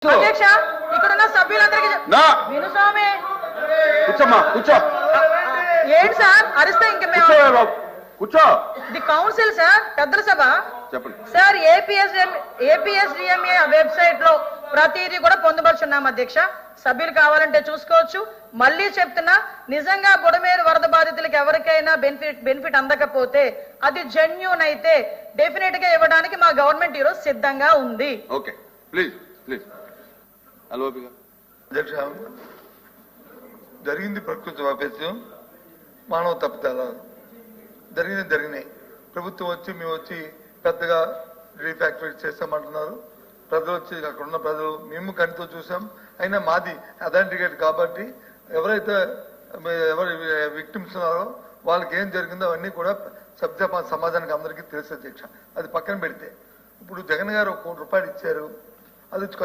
అధ్యక్ష ఇక్కడున్న సభ్యులందరికీ విను స్వామి కూర్చోమ్మా కూర్చో ఏంటి సార్ అరిస్తే ఇంక మేము కూర్చో ది కౌన్సిల్ సార్ పెద్దల సభ చెప్పండి సార్ ఏపీఎస్డిఎంఏ వెబ్సైట్ లో ప్రతిదీ కూడా పొందుపరుచున్నాం అధ్యక్ష సభ్యులు కావాలంటే చూసుకోవచ్చు మళ్ళీ చెప్తున్నా నిజంగా బుడమేరు వరద బాధితులకు ఎవరికైనా బెనిఫిట్ అందకపోతే అది జెన్యూన్ అయితే డెఫినెట్ గా ఇవ్వడానికి మా గవర్నమెంట్ ఈరోజు సిద్ధంగా ఉంది. ఓకే ప్లీజ్ ప్లీజ్ అధ్యక్ష జరిగింది ప్రకృతి వైపరీత్యం మానవ తప్పిదాలు జరిగినాయి ప్రభుత్వం వచ్చి మేము వచ్చి పెద్దగా రీఫ్యాక్టరీ చేస్తామంటున్నారు ప్రజలు వచ్చి అక్కడ ఉన్న ప్రజలు మేము కంటితో చూసాం అయినా మాది అథెంటికేట్ కాబట్టి ఎవరైతే ఎవరు విక్టిమ్స్ ఉన్నారో వాళ్ళకి ఏం జరిగిందో అవన్నీ కూడా సమాజానికి అందరికీ తెలుసు అధ్యక్ష అది పక్కన పెడితే ఇప్పుడు జగన్ గారు ₹1 కోటి ఇచ్చారు అది ఖర్చు